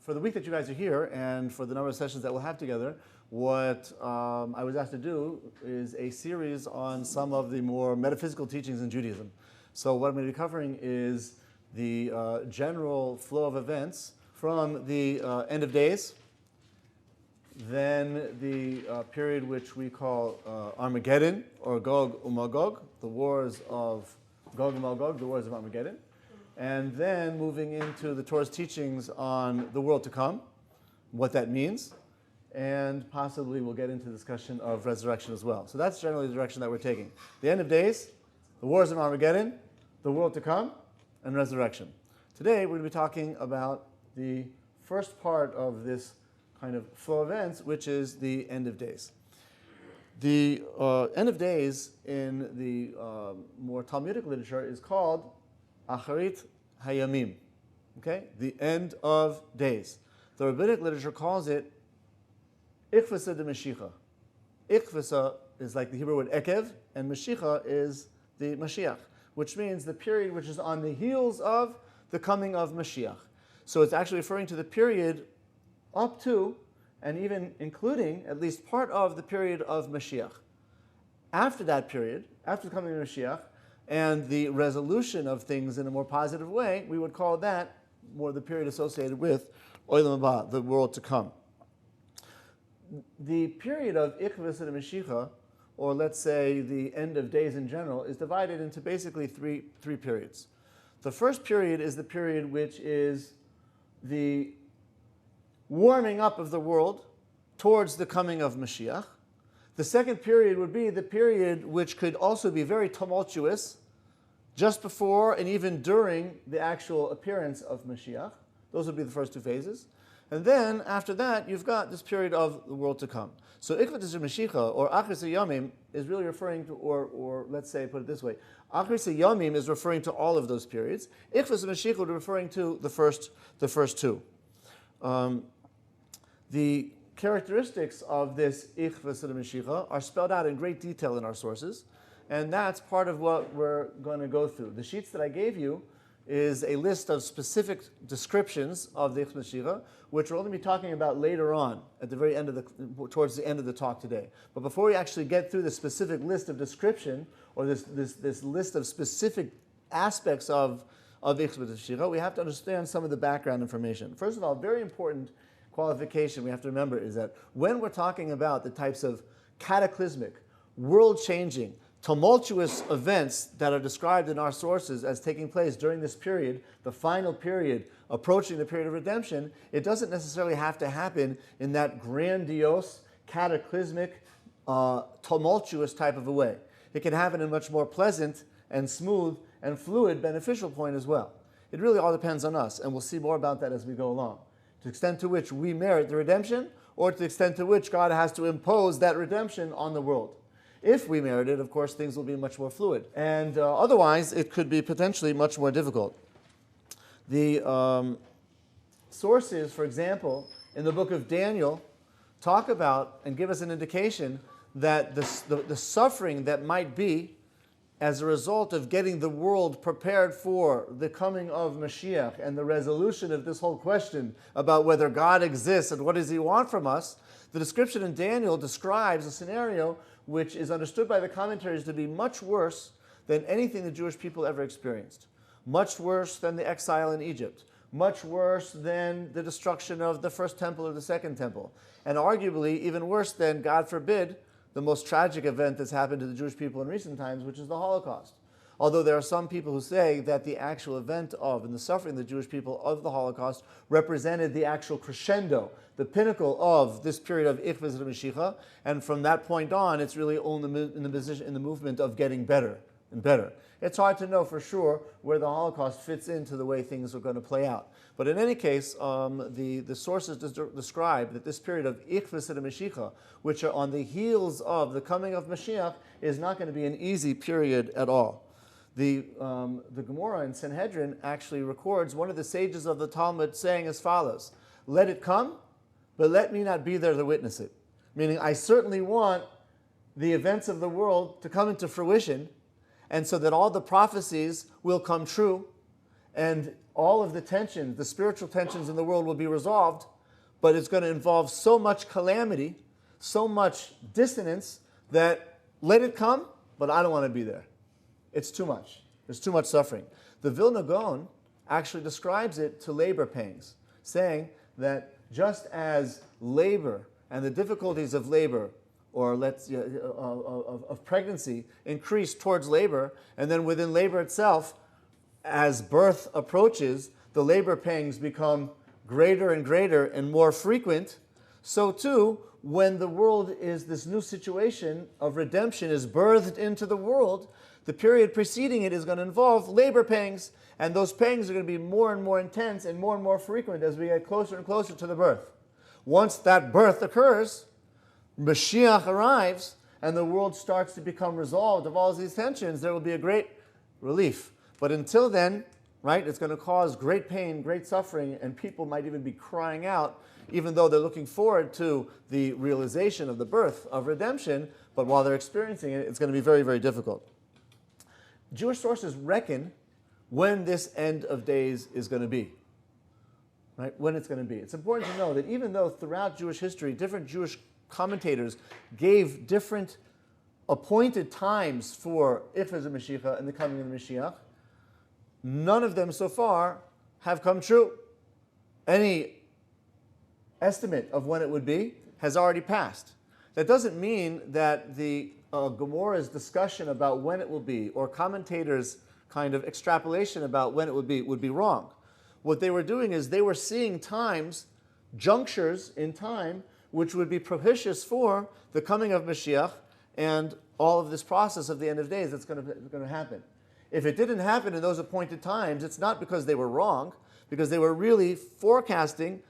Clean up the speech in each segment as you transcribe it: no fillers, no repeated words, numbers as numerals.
For the week that you guys are here and for the number of sessions that we'll have together, what I was asked to do is a series on some of the more metaphysical teachings in Judaism. So what I'm going to be covering is the general flow of events from the end of days, then the period which we call Armageddon, or Gog and Magog, the wars of Gog and Magog, the wars of Armageddon, and then moving into the Torah's teachings on the world to come, what that means, and possibly we'll get into discussion of resurrection as well. So that's generally the direction that we're taking. The end of days, the wars of Armageddon, the world to come, and resurrection. Today we're going to be talking about the first part of this kind of flow of events, which is the end of days. The end of days in the more Talmudic literature is called Acharit Hayamim, okay? The end of days. The rabbinic literature calls it Ichvasa de Mashiach. Ichvasa is like the Hebrew word Ekev, and Mashiach is the Mashiach, which means the period which is on the heels of the coming of Mashiach. So it's actually referring to the period up to and even including at least part of the period of Mashiach. After that period, after the coming of Mashiach, and the resolution of things in a more positive way, we would call that more the period associated with Olam Haba, the world to come. The period of Ichvus and Mashiach, or let's say the end of days in general, is divided into basically three periods. The first period is the period which is the warming up of the world towards the coming of Mashiach. The second period would be the period which could also be very tumultuous, just before and even during the actual appearance of Mashiach. Those would be the first two phases. And then, after that, you've got this period of the world to come. So, Ichvus Mashiach, or Achris Yamim, is really referring to, or let's say, put it this way, Achris Yamim is referring to all of those periods. Ichvus Mashiach would be referring to the first two. The characteristics of this Ichvus Mashiach are spelled out in great detail in our sources, and that's part of what we're going to go through. The sheets that I gave you is a list of specific descriptions of the Ichvus Mashiach, which we'll only be talking about later on, at the very end of towards the end of the talk today. But before we actually get through the specific list of description, or this list of specific aspects of Ichvus Mashiach, we have to understand some of the background information. First of all, very important qualification we have to remember is that when we're talking about the types of cataclysmic, world-changing, tumultuous events that are described in our sources as taking place during this period, the final period approaching the period of redemption, it doesn't necessarily have to happen in that grandiose, cataclysmic, tumultuous type of a way. It can happen in a much more pleasant and smooth and fluid, beneficial point as well. It really all depends on us, and we'll see more about that as we go along. To the extent to which we merit the redemption, or to the extent to which God has to impose that redemption on the world. If we merit it, of course, things will be much more fluid. And otherwise, it could be potentially much more difficult. The sources, for example, in the book of Daniel, talk about and give us an indication that the suffering that might be as a result of getting the world prepared for the coming of Mashiach and the resolution of this whole question about whether God exists and what does he want from us, the description in Daniel describes a scenario which is understood by the commentaries to be much worse than anything the Jewish people ever experienced. Much worse than the exile in Egypt. Much worse than the destruction of the first temple or the second temple. And arguably even worse than, God forbid, the most tragic event that's happened to the Jewish people in recent times, which is the Holocaust. Although there are some people who say that the actual event of and the suffering of the Jewish people of the Holocaust represented the actual crescendo, the pinnacle of this period of Ichvus Mashiach, and from that point on, it's really only in the movement of getting better and better. It's hard to know for sure where the Holocaust fits into the way things are going to play out. But in any case, the sources describe that this period of Ichvus Mashiach, which are on the heels of the coming of Mashiach, is not going to be an easy period at all. The Gemara in Sanhedrin actually records one of the sages of the Talmud saying as follows: "Let it come, but let me not be there to witness it." Meaning, I certainly want the events of the world to come into fruition, and so that all the prophecies will come true, and all of the tensions, the spiritual tensions in the world will be resolved, but it's going to involve so much calamity, so much dissonance, that let it come, but I don't want to be there. It's too much. There's too much suffering. The Vilna Gaon actually describes it to labor pangs, saying that just as labor and the difficulties of labor, or of pregnancy, increase towards labor, and then within labor itself, as birth approaches, the labor pangs become greater and greater and more frequent, so too, when the world is this new situation of redemption is birthed into the world, the period preceding it is going to involve labor pangs, and those pangs are going to be more and more intense and more frequent as we get closer and closer to the birth. Once that birth occurs, Mashiach arrives, and the world starts to become resolved of all these tensions, there will be a great relief. But until then, right, it's going to cause great pain, great suffering, and people might even be crying out, even though they're looking forward to the realization of the birth of redemption, but while they're experiencing it, it's going to be very, very difficult. Jewish sources reckon when this end of days is going to be. Right? When it's going to be. It's important to know that even though throughout Jewish history, different Jewish commentators gave different appointed times for Ichvaz Mashiach and the coming of the Mashiach, none of them so far have come true. Any estimate of when it would be has already passed. That doesn't mean that the Gemara's discussion about when it will be, or commentators' kind of extrapolation about when it would be wrong. What they were doing is they were seeing times, junctures in time, which would be propitious for the coming of Mashiach and all of this process of the end of days that's going to happen. If it didn't happen in those appointed times, it's not because they were wrong, because they were really forecasting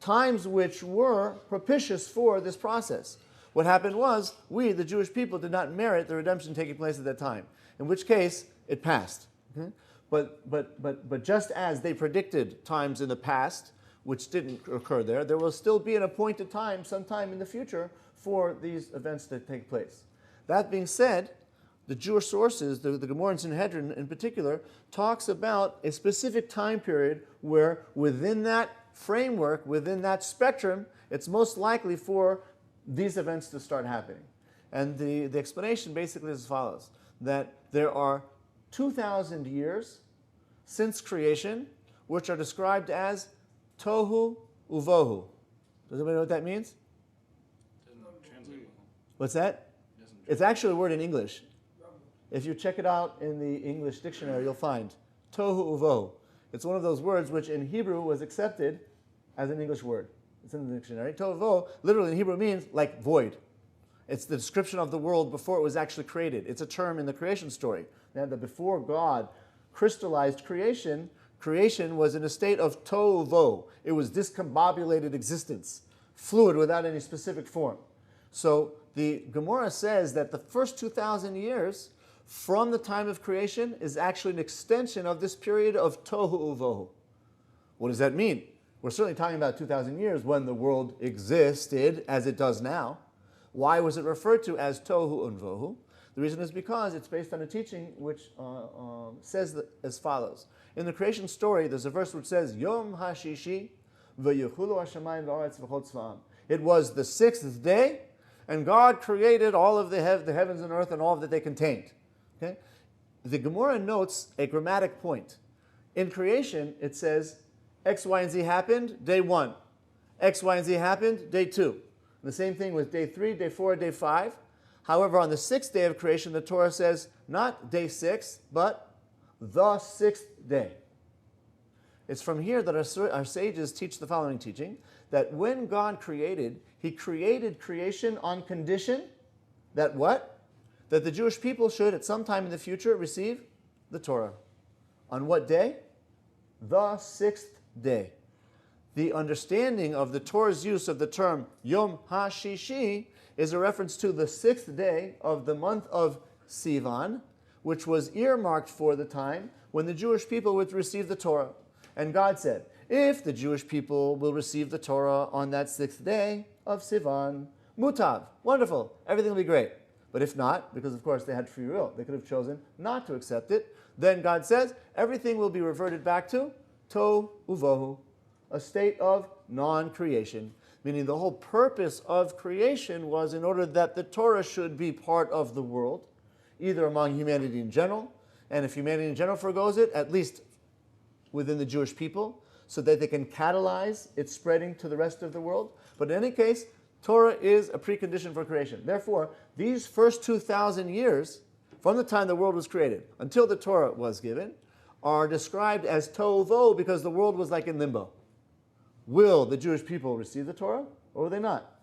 times which were propitious for this process. What happened was, we, the Jewish people, did not merit the redemption taking place at that time, in which case it passed. Okay? But just as they predicted times in the past, which didn't occur there will still be an appointed time sometime in the future for these events to take place. That being said, the Jewish sources, the Gemara in Sanhedrin in particular, talks about a specific time period where within that framework, within that spectrum, it's most likely for these events to start happening. And the explanation basically is as follows, that there are 2,000 years since creation, which are described as tohu uvohu. Does anybody know what that means? What's that? It's actually a word in English. If you check it out in the English dictionary, you'll find tohu uvohu. It's one of those words which in Hebrew was accepted as an English word. It's in the dictionary. Tohu uvohu literally in Hebrew means like void. It's the description of the world before it was actually created. It's a term in the creation story. That before God crystallized creation, creation was in a state of tohu uvohu. It was discombobulated existence, fluid without any specific form. So the Gemara says that the first 2,000 years from the time of creation is actually an extension of this period of tohu uvohu. What does that mean? We're certainly talking about 2,000 years when the world existed as it does now. Why was it referred to as tohu uvohu? The reason is because it's based on a teaching which says as follows. In the creation story, there's a verse which says, Yom HaShishi v'yechulu hashamayim v'aretz v'chol tzva'am. It was the sixth day, and God created all of the heavens and earth and all that they contained. Okay? The Gemara notes a grammatic point. In creation, it says, X, Y, and Z happened, day 1. X, Y, and Z happened, day 2. The same thing with day 3, day 4, day 5. However, on the sixth day of creation, the Torah says, not day 6, but the sixth day. It's from here that our sages teach the following teaching, that when God created, He created creation on condition that what? That the Jewish people should, at some time in the future, receive the Torah. On what day? The sixth day. The understanding of the Torah's use of the term Yom HaShishi is a reference to the sixth day of the month of Sivan, which was earmarked for the time when the Jewish people would receive the Torah. And God said, if the Jewish people will receive the Torah on that sixth day of Sivan, mutav, wonderful, everything will be great. But if not, because of course they had free will, they could have chosen not to accept it, then God says everything will be reverted back to tohu uvohu, a state of non-creation. Meaning the whole purpose of creation was in order that the Torah should be part of the world, either among humanity in general, and if humanity in general forgoes it, at least within the Jewish people, so that they can catalyze its spreading to the rest of the world. But in any case, Torah is a precondition for creation. Therefore, these first 2,000 years, from the time the world was created until the Torah was given, are described as tohu uvohu because the world was like in limbo. Will the Jewish people receive the Torah, or will they not?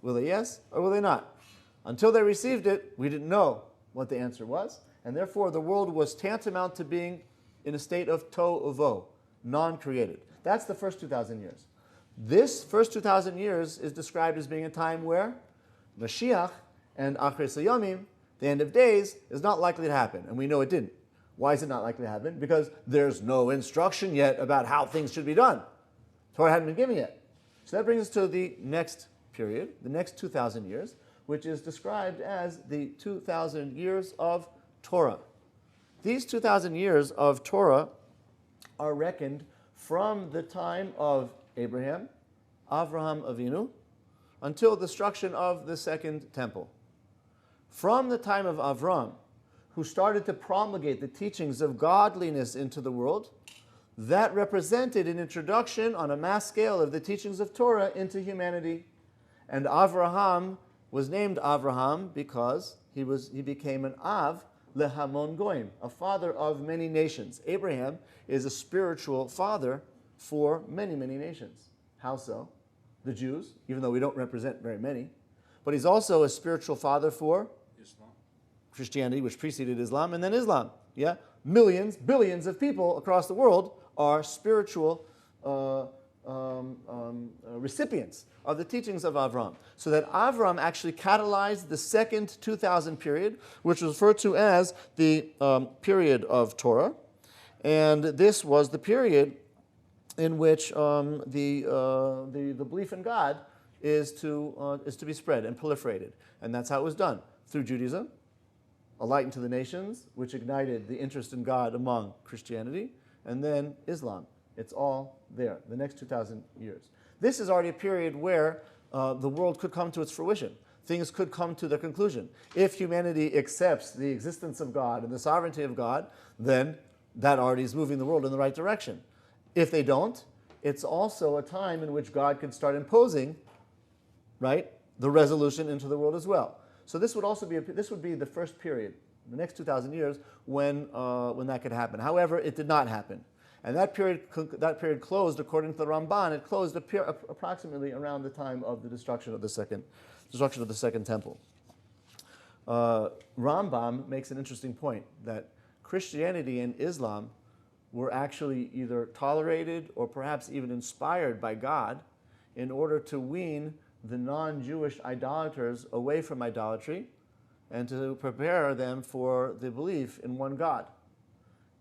Will they yes, or will they not? Until they received it, we didn't know what the answer was, and therefore the world was tantamount to being in a state of tohu uvohu, non-created. That's the first 2,000 years. This first 2,000 years is described as being a time where Mashiach and Achris Hayamim, the end of days, is not likely to happen, and we know it didn't. Why is it not likely to happen? Because there's no instruction yet about how things should be done. Torah hadn't been given yet. So that brings us to the next period, the next 2,000 years, which is described as the 2,000 years of Torah. These 2,000 years of Torah are reckoned from the time of Abraham, Avraham Avinu, until the destruction of the second temple. From the time of Avram, who started to promulgate the teachings of godliness into the world, that represented an introduction on a mass scale of the teachings of Torah into humanity. And Avraham was named Avraham because he became an Av lehamon goyim, a father of many nations. Abraham is a spiritual father for many, many nations. How so? The Jews, even though we don't represent very many. But he's also a spiritual father for Islam, Christianity, which preceded Islam, and then Islam. Yeah, millions, billions of people across the world are spiritual recipients of the teachings of Avram. So that Avram actually catalyzed the second 2,000 period, which was referred to as the period of Torah. And this was the period in which the belief in God is to be spread and proliferated. And that's how it was done, through Judaism, a light into the nations, which ignited the interest in God among Christianity, and then Islam. It's all there, the next 2,000 years. This is already a period where the world could come to its fruition. Things could come to their conclusion. If humanity accepts the existence of God and the sovereignty of God, then that already is moving the world in the right direction. If they don't, it's also a time in which God can start imposing, right, the resolution into the world as well. So this would also be the first period, the next 2,000 years, when that could happen. However, it did not happen, and that period closed, according to the Ramban. It closed approximately around the time of the destruction of the second temple. Rambam makes an interesting point that Christianity and Islam were actually either tolerated or perhaps even inspired by God in order to wean the non-Jewish idolaters away from idolatry and to prepare them for the belief in one God.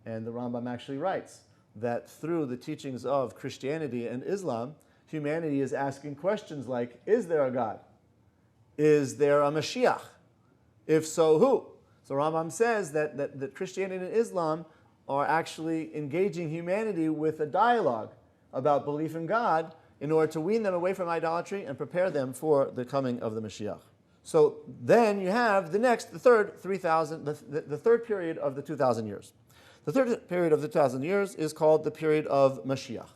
And the Rambam actually writes that through the teachings of Christianity and Islam, humanity is asking questions like, is there a God? Is there a Mashiach? If so, who? So Rambam says that Christianity and Islam are actually engaging humanity with a dialogue about belief in God in order to wean them away from idolatry and prepare them for the coming of the Mashiach. So then you have the third period of the 2,000 years. The third period of the 2,000 years is called the period of Mashiach.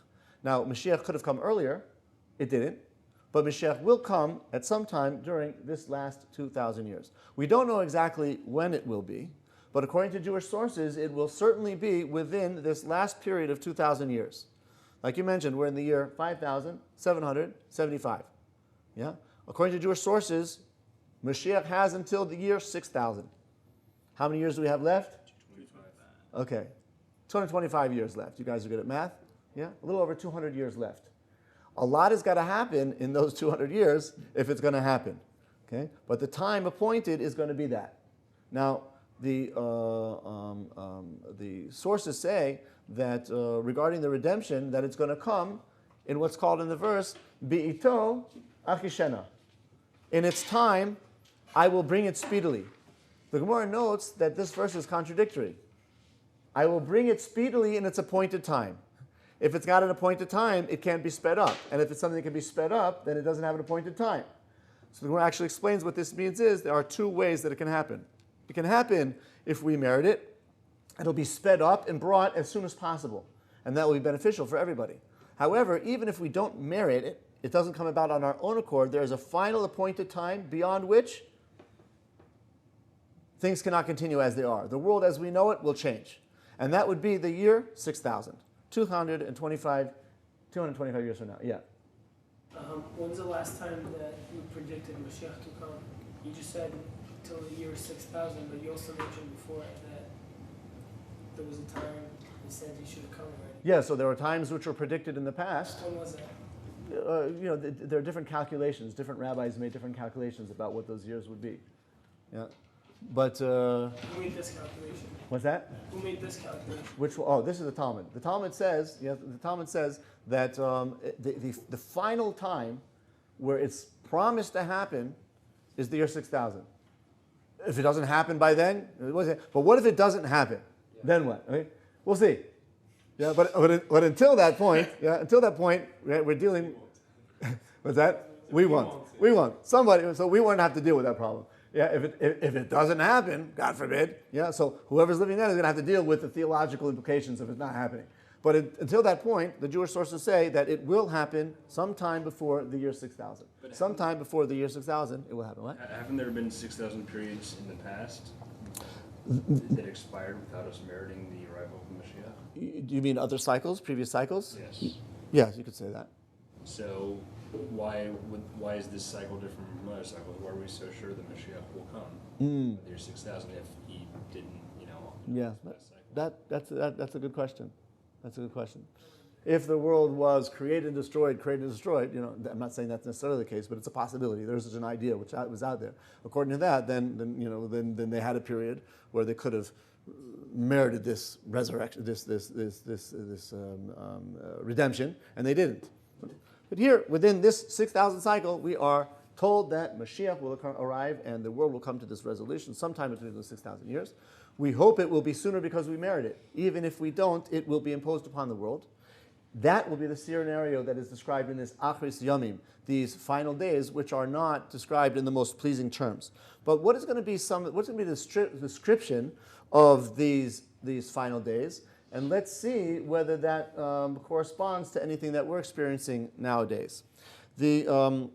Now, Mashiach could have come earlier. It didn't. But Mashiach will come at some time during this last 2,000 years. We don't know exactly when it will be, but according to Jewish sources, it will certainly be within this last period of 2,000 years. Like you mentioned, we're in the year 5,775. Yeah? According to Jewish sources, Mashiach has until the year 6,000. How many years do we have left? 225. Okay. 225 years left. You guys are good at math? Yeah? A little over 200 years left. A lot has got to happen in those 200 years if it's going to happen. Okay? But the time appointed is going to be that. Now, the sources say that regarding the redemption, that it's going to come in what's called in the verse, Bi'ito achishena. In its time, I will bring it speedily. The Gemara notes that this verse is contradictory. I will bring it speedily in its appointed time. If it's got an appointed time, it can't be sped up. And if it's something that can be sped up, then it doesn't have an appointed time. So the Gemara actually explains what this means is there are two ways that it can happen. It can happen if we merit it. It'll be sped up and brought as soon as possible. And that will be beneficial for everybody. However, even if we don't merit it, it doesn't come about on our own accord. There is a final appointed time beyond which things cannot continue as they are. The world as we know it will change. And that would be the year 6000. 225 years from now. Yeah. When's the last time that you predicted Mashiach to come? You just said till the year 6000, but you also mentioned before that there was a time you said you should have come already. Yeah, so there were times which were predicted in the past. When was that? There are different calculations. Different rabbis made different calculations about what those years would be. Yeah. But who made this calculation? What's that? Who made this calculation? This is the Talmud. The Talmud says, that the final time where it's promised to happen is the year 6000. If it doesn't happen by then, but what if it doesn't happen? Yeah. Then what? Okay? We'll see. Yeah, but until that point, we're dealing. What's that? We won't. Somebody. So we won't have to deal with that problem. Yeah, if it doesn't happen, God forbid, yeah, so whoever's living then is going to have to deal with the theological implications of it not happening. But until that point, the Jewish sources say that it will happen sometime before the year 6000. Sometime before the year 6000, it will happen. What? Haven't there been 6,000 periods in the past that expired without us meriting the arrival of the Mashiach? Do you mean other cycles, previous cycles? Yes. Yes, you could say that. So why is this cycle different from other cycles? Why are we so sure the Mashiach will come in the year 6000 if he didn't, Yeah, that's a good question. That's a good question. If the world was created and destroyed, I'm not saying that's necessarily the case, but it's a possibility. There's such an idea which was out there. According to that, then they had a period where they could have merited this resurrection, this redemption, and they didn't. But here, within this 6000 cycle, we are told that Mashiach will arrive and the world will come to this resolution sometime between the 6,000 years. We hope it will be sooner because we merit it. Even if we don't, it will be imposed upon the world. That will be the scenario that is described in this Achris Yamim, these final days, which are not described in the most pleasing terms. But what's going to be the description of these final days? And let's see whether that corresponds to anything that we're experiencing nowadays. There are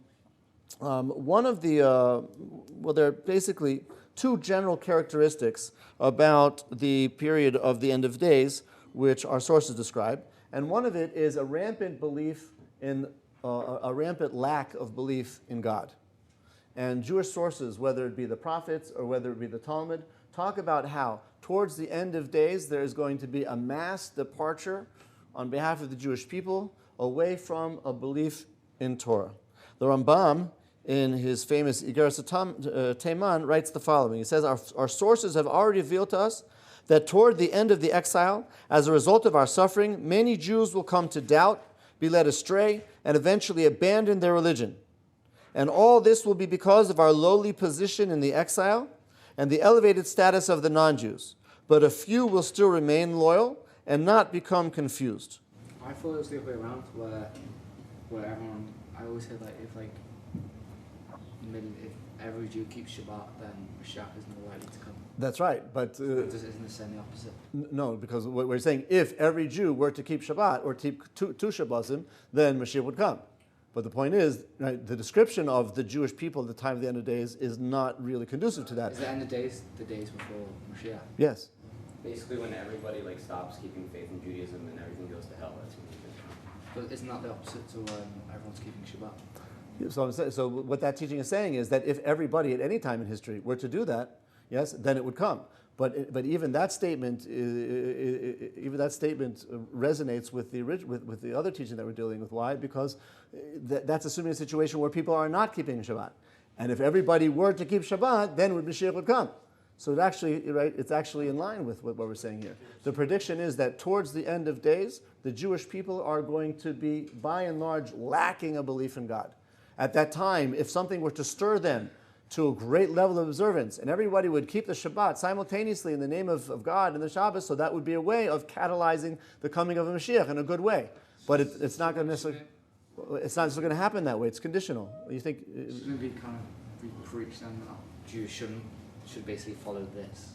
basically two general characteristics about the period of the end of days, which our sources describe. And one of it is a rampant lack of belief in God. And Jewish sources, whether it be the prophets or whether it be the Talmud, talk about how towards the end of days there is going to be a mass departure on behalf of the Jewish people away from a belief in Torah. The Rambam, in his famous Igeres Teman, writes the following. He says, our sources have already revealed to us that toward the end of the exile, as a result of our suffering, many Jews will come to doubt, be led astray, and eventually abandon their religion. And all this will be because of our lowly position in the exile and the elevated status of the non-Jews. But a few will still remain loyal and not become confused. I thought it was the other way around, where everyone, I always heard if every Jew keeps Shabbat, then Mashiach is more likely to come. That's right, but isn't it saying the opposite? No, because what we're saying, if every Jew were to keep Shabbat or keep two Shabbosim, then Mashiach would come. But the point is, right, the description of the Jewish people at the time of the end of days is not really conducive to that. Is the end of days the days before Mashiach? Yes. Basically, when everybody stops keeping faith in Judaism and everything goes to hell, that's when you But isn't that the opposite to when everyone's keeping Shabbat? So what that teaching is saying is that if everybody at any time in history were to do that, yes, then it would come. But even that statement resonates with the other teaching that we're dealing with. Why? Because that's assuming a situation where people are not keeping Shabbat. And if everybody were to keep Shabbat, then Mashiach would come. So it's actually in line with what we're saying here. The prediction is that towards the end of days, the Jewish people are going to be, by and large, lacking a belief in God. At that time, if something were to stir them, to a great level of observance, and everybody would keep the Shabbat simultaneously in the name of God and the Shabbos, so that would be a way of catalyzing the coming of a Mashiach in a good way. But it's not going to necessarily, it's not going to happen that way. It's conditional. You think? It's going to be kind of be preached and that Jews should basically follow this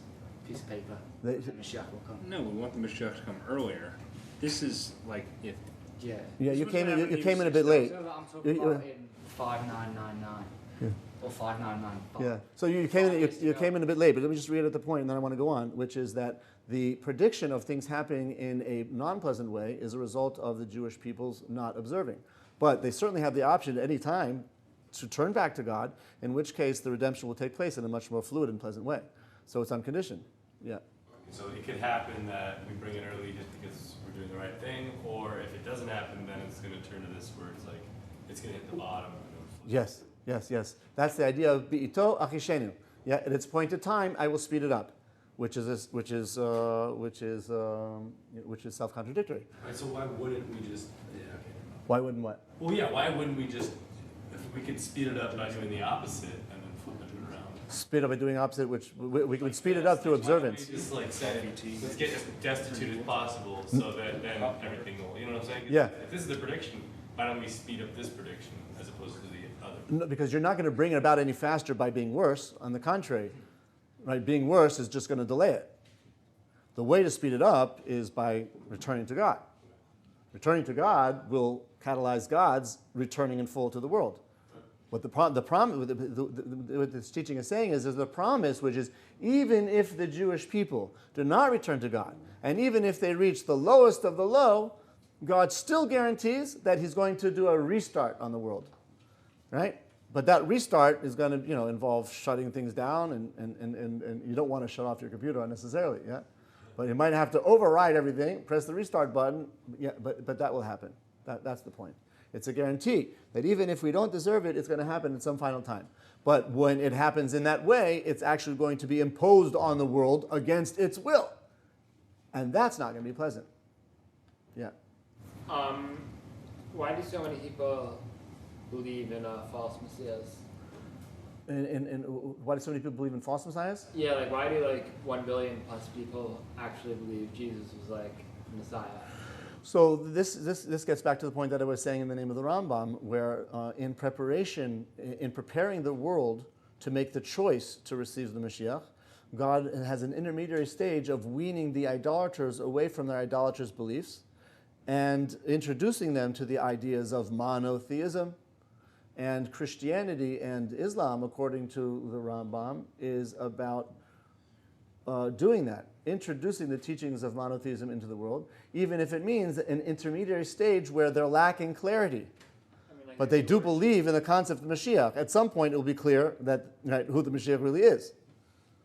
piece of paper. And Mashiach will come. No, we want the Mashiach to come earlier. This is like if. Yeah. Yeah, you This came would in. happen You came in a years bit late. So that I'm talking about in 5999 or 5995. Yeah. So you came in a bit late, but let me just read at the point, and then I want to go on, which is that the prediction of things happening in a non-pleasant way is a result of the Jewish people's not observing. But they certainly have the option at any time to turn back to God, in which case the redemption will take place in a much more fluid and pleasant way. So it's unconditioned. Yeah. So it could happen that we bring it early just because we're doing the right thing, or if it doesn't happen, then it's going to turn to this where it's like, it's going to hit the bottom. Yes. That's the idea of bi'ito achishenu. Yeah, at its appointed time, I will speed it up, which is self-contradictory. Right, so why wouldn't we just, Why wouldn't what? Well, yeah, why wouldn't we just, if we could speed it up by doing the opposite and then flipping it around? Speed up by doing opposite, which we would speed it up through observance. Why don't we just like say, let's get as destitute as possible so that then everything will, you know what I'm saying? Yeah. If this is the prediction, why don't we speed up this prediction as opposed to the other? No, because you're not going to bring it about any faster by being worse. On the contrary, right? Being worse is just going to delay it. The way to speed it up is by returning to God. Returning to God will catalyze God's returning in full to the world. What what this teaching is saying is there's a promise, which is even if the Jewish people do not return to God, and even if they reach the lowest of the low, God still guarantees that He's going to do a restart on the world, right? But that restart is going to, involve shutting things down, and you don't want to shut off your computer unnecessarily, yeah. But you might have to override everything, press the restart button, yeah. But that will happen. That's the point. It's a guarantee that even if we don't deserve it, it's going to happen at some final time. But when it happens in that way, it's actually going to be imposed on the world against its will, and that's not going to be pleasant. Yeah. Why do so many people believe in false messiahs? And why do so many people believe in false messiahs? Yeah, like why do 1 billion plus people actually believe Jesus was like the Messiah? So this gets back to the point that I was saying in the name of the Rambam, where in preparing the world to make the choice to receive the Mashiach, God has an intermediary stage of weaning the idolaters away from their idolatrous beliefs and introducing them to the ideas of monotheism. And Christianity and Islam, according to the Rambam, is about doing that, introducing the teachings of monotheism into the world, even if it means an intermediary stage where they're lacking clarity. But they do believe in the concept of Mashiach. At some point, it will be clear that who the Mashiach really is.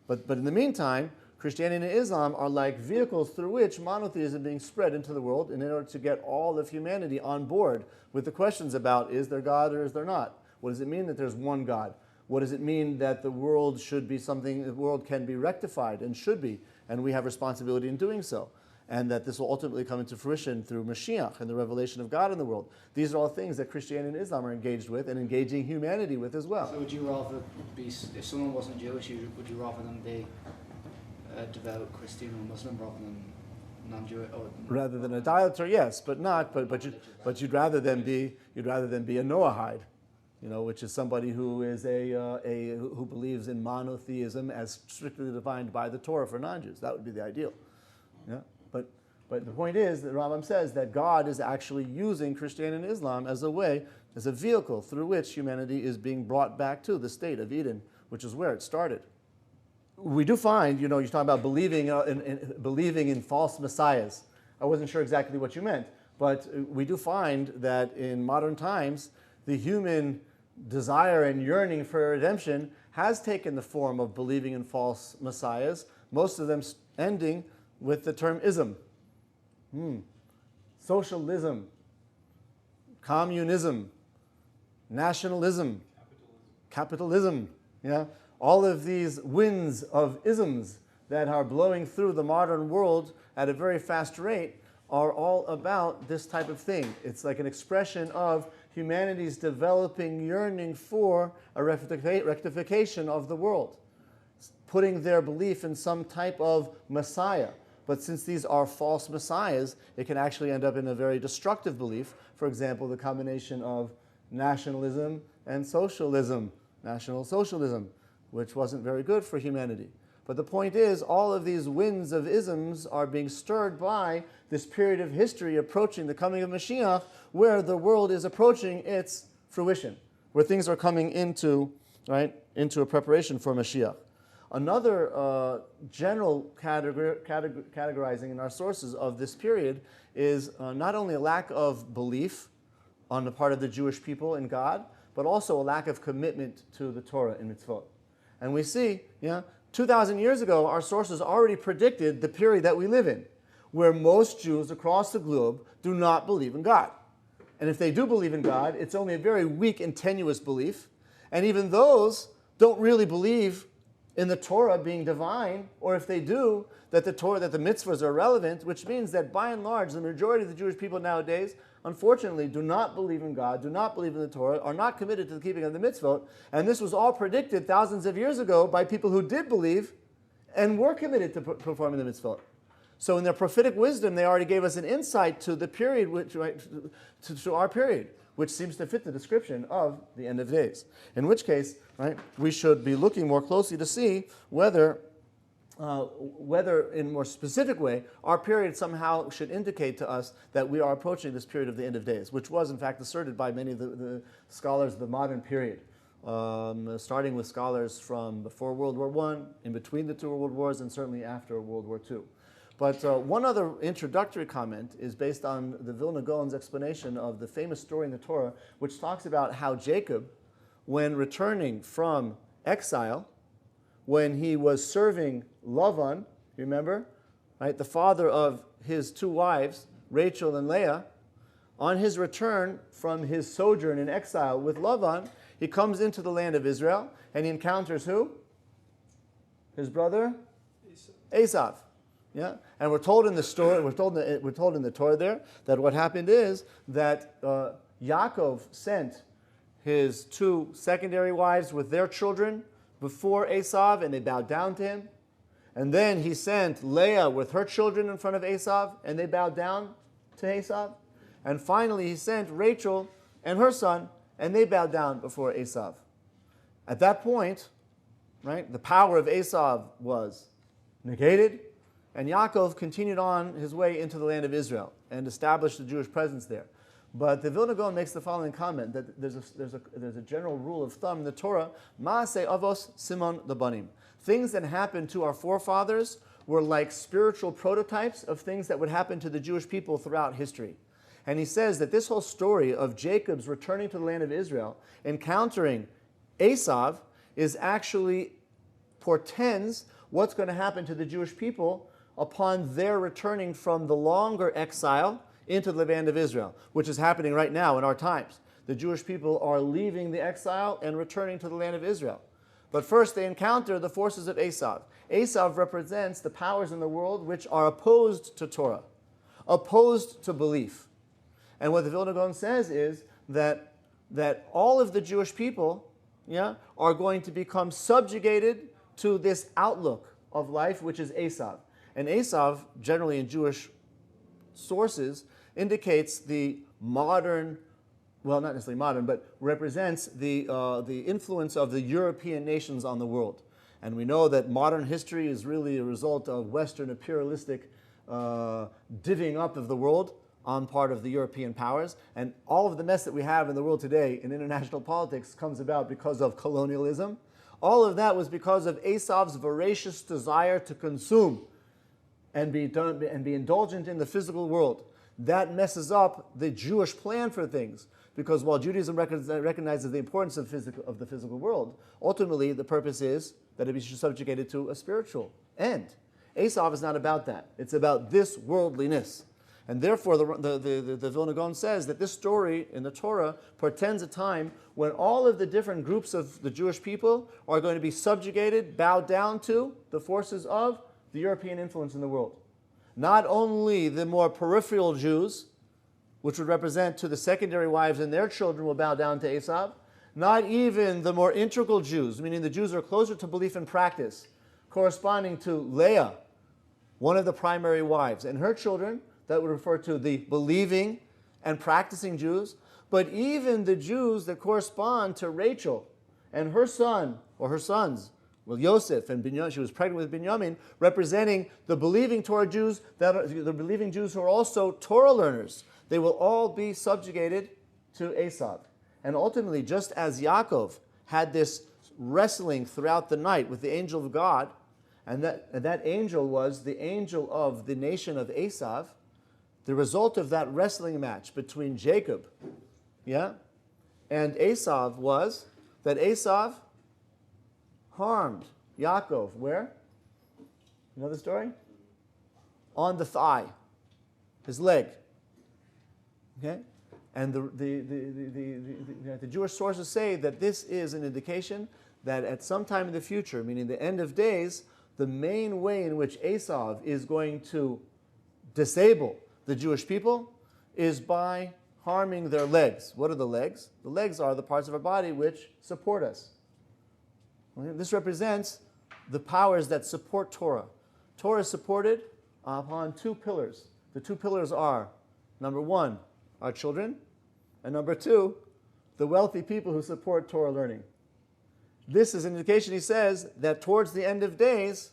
But in the meantime, Christianity and Islam are like vehicles through which monotheism is being spread into the world in order to get all of humanity on board with the questions about, is there God or is there not? What does it mean that there's one God? What does it mean that the world should be something, the world can be rectified and should be, and we have responsibility in doing so? And that this will ultimately come into fruition through Mashiach and the revelation of God in the world. These are all things that Christianity and Islam are engaged with and engaging humanity with as well. So would you rather be, if someone wasn't Jewish, would you rather them be a devout Christian or Muslim rather than non-Jewish? Rather than idolater, yes, but not. But you'd rather than be a Noahide, which is somebody who is who believes in monotheism as strictly defined by the Torah for non-Jews. That would be the ideal. Yeah. But the point is that Rambam says that God is actually using Christianity and Islam as a vehicle through which humanity is being brought back to the state of Eden, which is where it started. We do find, you're talking about believing in false messiahs. I wasn't sure exactly what you meant, but we do find that in modern times, the human desire and yearning for redemption has taken the form of believing in false messiahs, most of them ending with the term ism. Socialism, communism, nationalism, capitalism. Yeah? All of these winds of isms that are blowing through the modern world at a very fast rate are all about this type of thing. It's like an expression of humanity's developing yearning for a rectification of the world, putting their belief in some type of Messiah. But since these are false messiahs, it can actually end up in a very destructive belief. For example, the combination of nationalism and socialism, National Socialism, which wasn't very good for humanity. But the point is, all of these winds of isms are being stirred by this period of history approaching the coming of Mashiach, where the world is approaching its fruition, where things are coming into a preparation for Mashiach. Another general categorizing in our sources of this period is not only a lack of belief on the part of the Jewish people in God, but also a lack of commitment to the Torah and mitzvot. And we see, 2,000 years ago, our sources already predicted the period that we live in, where most Jews across the globe do not believe in God. And if they do believe in God, it's only a very weak and tenuous belief. And even those don't really believe in the Torah being divine, or if they do, that the mitzvahs are relevant, which means that by and large, the majority of the Jewish people nowadays, unfortunately, do not believe in God, do not believe in the Torah, are not committed to the keeping of the mitzvot. And this was all predicted thousands of years ago by people who did believe and were committed to performing the mitzvot. So in their prophetic wisdom, they already gave us an insight to the period, to our period, which seems to fit the description of the end of days. In which case, we should be looking more closely to see whether in a more specific way, our period somehow should indicate to us that we are approaching this period of the end of days, which was in fact asserted by many of the scholars of the modern period, starting with scholars from before World War I, in between the two world wars, and certainly after World War II. But one other introductory comment is based on the Vilna Gaon's explanation of the famous story in the Torah, which talks about how Jacob, when returning from exile, when he was serving Lavan, remember, the father of his two wives, Rachel and Leah, on his return from his sojourn in exile with Lavan, he comes into the land of Israel and he encounters who? His brother? Esav. Yeah, and we're told in the story, we're told in the Torah there that what happened is that Yaakov sent his two secondary wives with their children before Esav, and they bowed down to him. And then he sent Leah with her children in front of Esav, and they bowed down to Esav. And finally he sent Rachel and her son, and they bowed down before Esav. At that point, the power of Esav was negated, and Yaakov continued on his way into the land of Israel and established the Jewish presence there. But the Vilna Gaon makes the following comment, that there's a general rule of thumb in the Torah, Maaseh avos simon lebanim. Things that happened to our forefathers were like spiritual prototypes of things that would happen to the Jewish people throughout history. And he says that this whole story of Jacob's returning to the land of Israel, encountering Esav, is actually portends what's going to happen to the Jewish people upon their returning from the longer exile into the land of Israel, which is happening right now in our times. The Jewish people are leaving the exile and returning to the land of Israel. But first they encounter the forces of Esav. Esav represents the powers in the world which are opposed to Torah, opposed to belief. And what the Vilna Gaon says is that all of the Jewish people are going to become subjugated to this outlook of life, which is Esav. And Esav, generally in Jewish sources, indicates the modern, well, not necessarily modern, but represents the influence of the European nations on the world. And we know that modern history is really a result of Western imperialistic divvying up of the world on part of the European powers. And all of the mess that we have in the world today in international politics comes about because of colonialism. All of that was because of Esav's voracious desire to consume and be indulgent in the physical world. That messes up the Jewish plan for things, because while Judaism recognizes the importance of the physical world, ultimately the purpose is that it be subjugated to a spiritual end. Esav is not about that. It's about this worldliness. And therefore the Vilna Gaon says that this story in the Torah portends a time when all of the different groups of the Jewish people are going to be subjugated, bowed down to the forces of the European influence in the world. not only the more peripheral Jews, which would represent to the secondary wives and their children will bow down to Esav, not even the more integral Jews, meaning the Jews are closer to belief and practice, corresponding to Leah, one of the primary wives, and her children, that would refer to the believing and practicing Jews, but even the Jews that correspond to Rachel and her son, or her sons, well, Yosef and Binyamin, she was pregnant with Binyamin, representing the believing Torah Jews, the believing Jews who are also Torah learners. They will all be subjugated to Esav. And ultimately, just as Yaakov had this wrestling throughout the night with the angel of God, and that angel was the angel of the nation of Esav, the result of that wrestling match between Jacob, and Esav was that Esav harmed Yaakov. Where? You know the story? On the thigh, his leg. Okay? And the Jewish sources say that this is an indication that at some time in the future, meaning the end of days, the main way in which Esav is going to disable the Jewish people is by harming their legs. What are the legs? The legs are the parts of our body which support us. Okay? This represents the powers that support Torah. Torah is supported upon two pillars. The two pillars are, number one, our children, and number two, the wealthy people who support Torah learning. This is an indication, he says, that towards the end of days,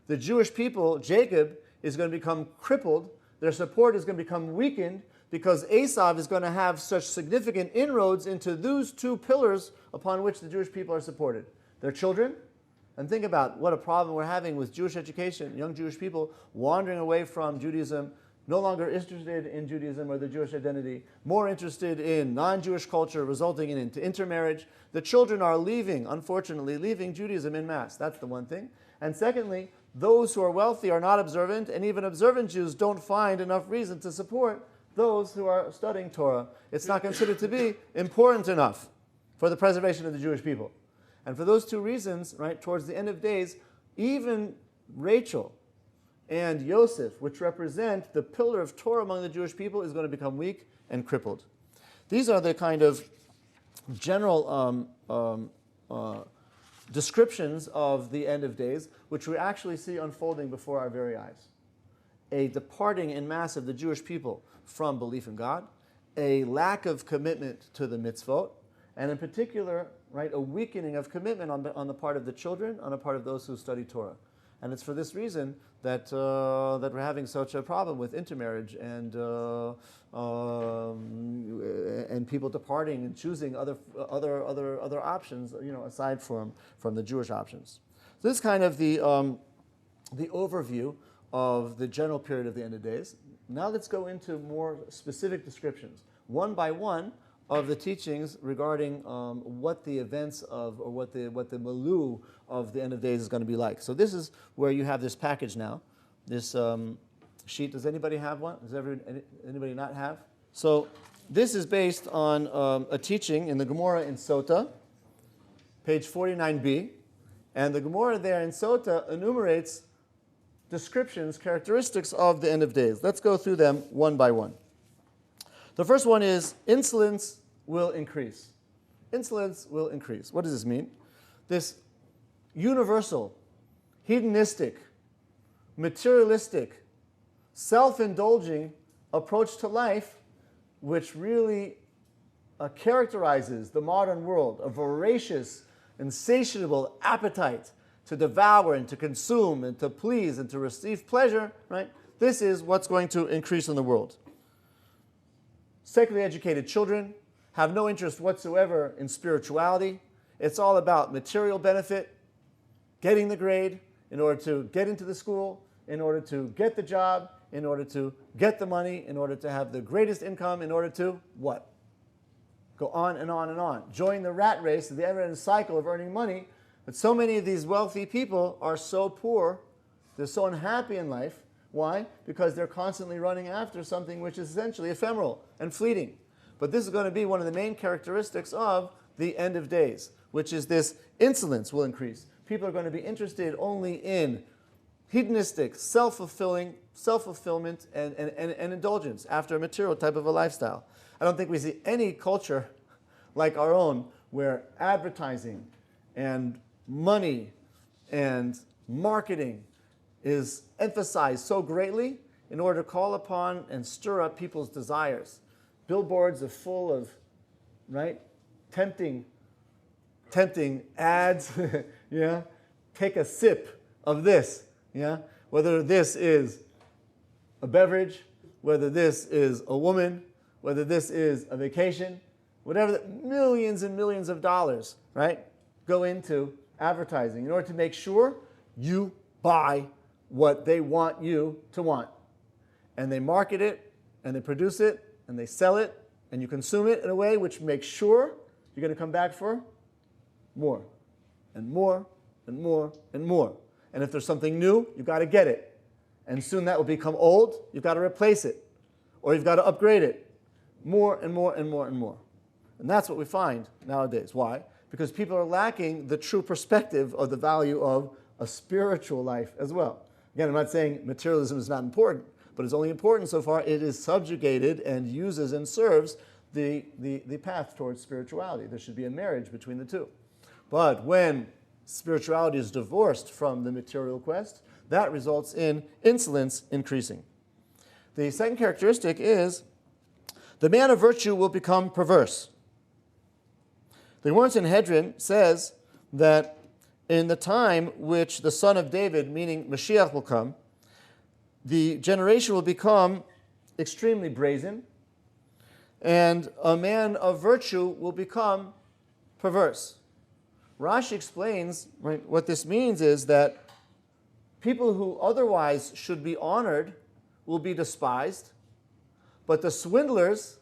the Jewish people, Jacob, is going to become crippled. Their support is going to become weakened because Esav is going to have such significant inroads into those two pillars upon which the Jewish people are supported. Their children, and think about what a problem we're having with Jewish education, young Jewish people wandering away from Judaism, no longer interested in Judaism or the Jewish identity, more interested in non-Jewish culture, resulting in intermarriage. The children are unfortunately leaving Judaism en masse. That's the one thing. And secondly, those who are wealthy are not observant, and even observant Jews don't find enough reason to support those who are studying Torah. It's not considered to be important enough for the preservation of the Jewish people. And for those two reasons, right, towards the end of days, even Rachel and Yosef, which represent the pillar of Torah among the Jewish people, is going to become weak and crippled. These are the kind of general descriptions of the end of days, which we actually see unfolding before our very eyes. A departing en masse of the Jewish people from belief in God, a lack of commitment to the mitzvot, and in particular, right, a weakening of commitment on the part of the children, on the part of those who study Torah. And it's for this reason that we're having such a problem with intermarriage and people departing and choosing other options, aside from the Jewish options. So this is kind of the overview of the general period of the end of days. Now let's go into more specific descriptions, one by one, of the teachings regarding what the events of, or what the milieu of the end of days is going to be like. So this is where you have this package now, this sheet. Does anybody have one? Does anybody not have? So this is based on a teaching in the Gemara in Sota, page 49b, and the Gemara there in Sota enumerates descriptions, characteristics of the end of days. Let's go through them one by one. The first one is insolence will increase. Insolence will increase. What does this mean? This universal, hedonistic, materialistic, self-indulging approach to life, which really characterizes the modern world, a voracious, insatiable appetite to devour and to consume and to please and to receive pleasure, right? This is what's going to increase in the world. Secularly educated children have no interest whatsoever in spirituality. It's all about material benefit, getting the grade in order to get into the school, in order to get the job, in order to get the money, in order to have the greatest income, in order to what? Go on and on and on. Join the rat race, the ever-ending cycle of earning money. But so many of these wealthy people are so poor, they're so unhappy in life. Why? Because they're constantly running after something which is essentially ephemeral and fleeting. But this is going to be one of the main characteristics of the end of days, which is this insolence will increase. People are going to be interested only in hedonistic, self-fulfillment, and indulgence after a material type of a lifestyle. I don't think we see any culture like our own where advertising and money and marketing is emphasized so greatly in order to call upon and stir up people's desires. Billboards are full of, right, tempting ads. Yeah, take a sip of this. Yeah, whether this is a beverage, whether this is a woman, whether this is a vacation, whatever, millions and millions of dollars, right, go into advertising in order to make sure you buy what they want you to want. And they market it, and they produce it, and they sell it, and you consume it in a way which makes sure you're going to come back for more, and more, and more, and more. And if there's something new, you've got to get it. And soon that will become old, you've got to replace it, or you've got to upgrade it. More and more and more and more. And that's what we find nowadays. Why? Because people are lacking the true perspective of the value of a spiritual life as well. Again, I'm not saying materialism is not important, but it's only important so far it is subjugated and uses and serves the path towards spirituality. There should be a marriage between the two. But when spirituality is divorced from the material quest, that results in insolence increasing. The second characteristic is the man of virtue will become perverse. The Gemara in Sanhedrin says that in the time which the son of David, meaning Mashiach, will come, the generation will become extremely brazen, and a man of virtue will become perverse. Rashi explains, right, what this means is that people who otherwise should be honored will be despised, but the swindlers,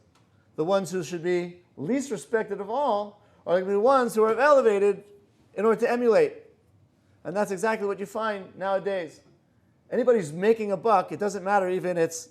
the ones who should be least respected of all, are going to be the ones who are elevated in order to emulate. And that's exactly what you find nowadays. Anybody who's making a buck, it doesn't matter even it's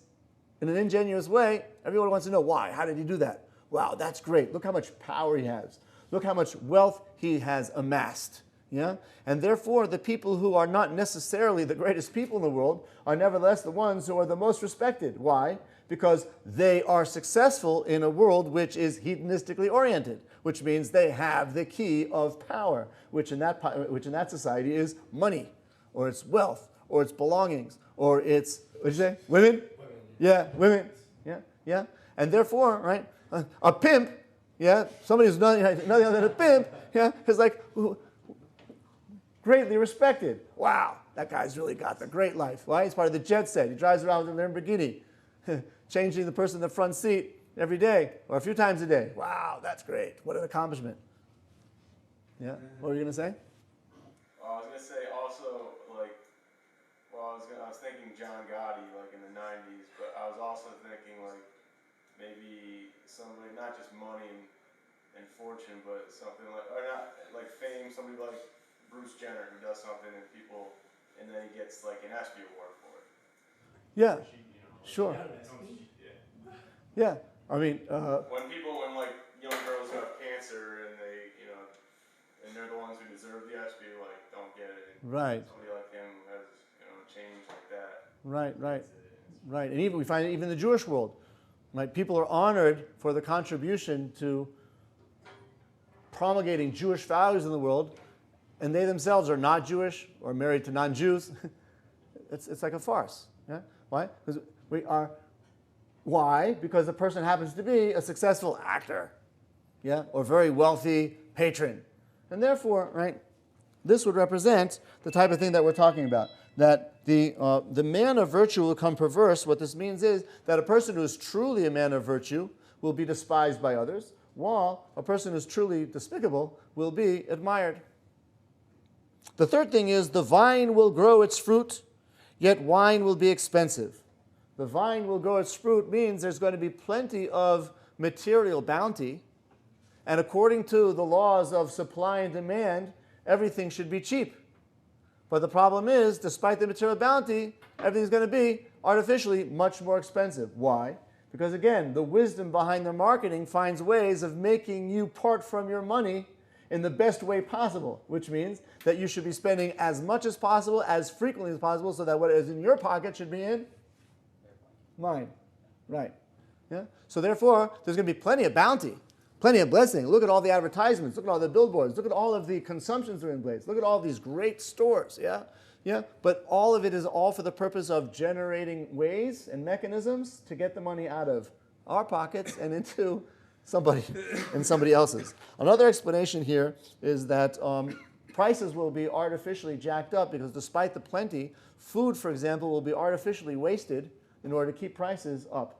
in an ingenuous way, everyone wants to know why. How did he do that? Wow, that's great. Look how much power he has. Look how much wealth he has amassed. Yeah? And therefore, the people who are not necessarily the greatest people in the world are nevertheless the ones who are the most respected. Why? Because they are successful in a world which is hedonistically oriented, which means they have the key of power, which in that society is money, or it's wealth, or it's belongings, or it's, what'd you say? Women? Yeah, women. Yeah. And therefore, right, a pimp, yeah, somebody who's nothing other than a pimp, yeah, is like greatly respected. Wow, that guy's really got the great life. Why? He's part of the jet set. He drives around with a Lamborghini, changing the person in the front seat every day or a few times a day. Wow, that's great. What an accomplishment. Yeah, what were you going to say? I was going to say also, like, well, I was thinking John Gotti, like, in the 90s, but I was also thinking, like, maybe somebody, not just money and fortune, but something like, or not, like fame, somebody like Bruce Jenner who does something and then he gets, like, an ESPY award for it. Yeah, sure. Yeah, I mean... when like, young girls who have cancer and they, and they're the ones who deserve the ESPY, like, don't get it. Right. Somebody like him has, change like that. Right. And even we find it even in the Jewish world. Right? People are honored for the contribution to promulgating Jewish values in the world, and they themselves are not Jewish or married to non-Jews. It's like a farce. Yeah? Why? Why? Because the person happens to be a successful actor, yeah, or very wealthy patron, and therefore, right, this would represent the type of thing that we're talking about. That the man of virtue will become perverse. What this means is that a person who is truly a man of virtue will be despised by others, while a person who is truly despicable will be admired. The third thing is the vine will grow its fruit, yet wine will be expensive. The vine will grow its fruit means there's going to be plenty of material bounty, and according to the laws of supply and demand, everything should be cheap. But the problem is, despite the material bounty, everything's going to be artificially much more expensive. Why? Because again, the wisdom behind their marketing finds ways of making you part from your money in the best way possible, which means that you should be spending as much as possible, as frequently as possible, so that what is in your pocket should be in mine. Right. Yeah? So therefore, there's going to be plenty of bounty, plenty of blessing. Look at all the advertisements. Look at all the billboards. Look at all of the consumptions that are in place. Look at all these great stores. Yeah? Yeah? But all of it is all for the purpose of generating ways and mechanisms to get the money out of our pockets and into somebody else's. Another explanation here is that prices will be artificially jacked up because despite the plenty, food, for example, will be artificially wasted in order to keep prices up.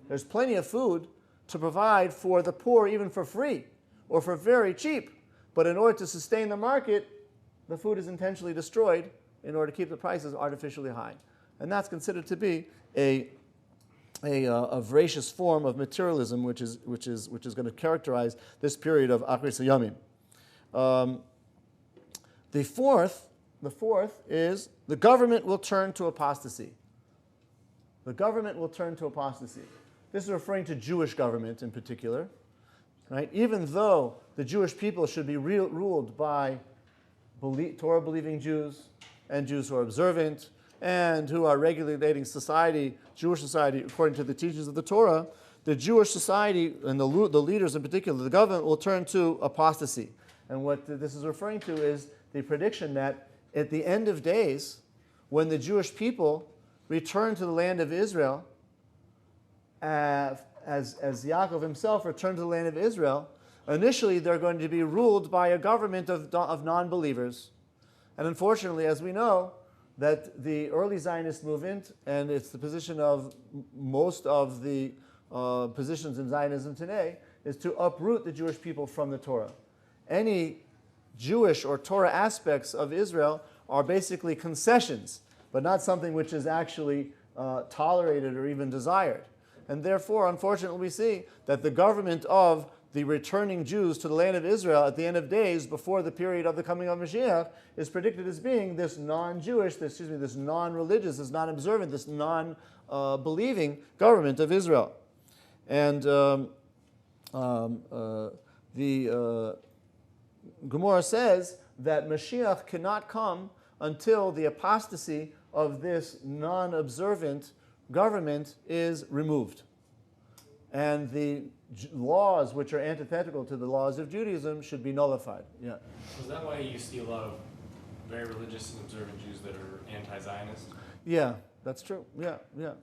There's plenty of food to provide for the poor even for free or for very cheap. But in order to sustain the market, the food is intentionally destroyed in order to keep the prices artificially high. And that's considered to be a voracious form of materialism, which is going to characterize this period of Achris Hayamim. The fourth is the government will turn to apostasy. The government will turn to apostasy. This is referring to Jewish government in particular, right? Even though the Jewish people should be ruled by Torah-believing Jews and Jews who are observant and who are regulating society, Jewish society, according to the teachings of the Torah, the Jewish society and the leaders in particular, the government will turn to apostasy. And what this is referring to is the prediction that at the end of days, when the Jewish people return to the land of Israel, as Yaakov himself returned to the land of Israel, initially they're going to be ruled by a government of non-believers. And unfortunately, as we know, that the early Zionist movement, and it's the position of most of the positions in Zionism today, is to uproot the Jewish people from the Torah. Any Jewish or Torah aspects of Israel are basically concessions, but not something which is actually tolerated or even desired. And therefore, unfortunately, we see that the government of the returning Jews to the land of Israel at the end of days, before the period of the coming of Mashiach, is predicted as being this non-Jewish, this non-religious, this non-observant, this non-believing government of Israel. And the Gemara says that Mashiach cannot come until the apostasy of this non-observant government is removed. And the laws which are antithetical to the laws of Judaism should be nullified. Yeah. Is that why you see a lot of very religious and observant Jews that are anti-Zionist? Yeah, that's true. Yeah,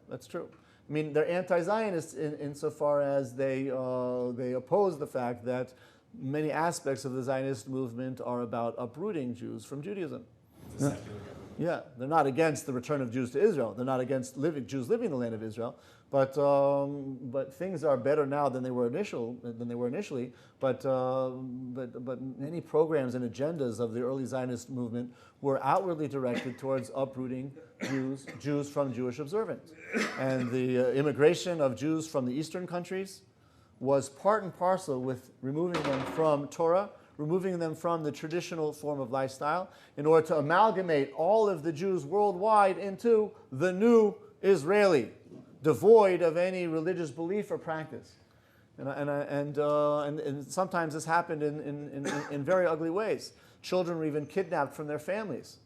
that's true. I mean, they're anti-Zionists insofar as they oppose the fact that many aspects of the Zionist movement are about uprooting Jews from Judaism. It's a secular government. Yeah, they're not against the return of Jews to Israel. They're not against Jews living in the land of Israel. But things are better now than they were initially. But many programs and agendas of the early Zionist movement were outwardly directed towards uprooting Jews from Jewish observance. And the immigration of Jews from the Eastern countries was part and parcel with removing them from Torah, removing them from the traditional form of lifestyle, in order to amalgamate all of the Jews worldwide into the new Israeli, devoid of any religious belief or practice. And sometimes this happened in very ugly ways. Children were even kidnapped from their families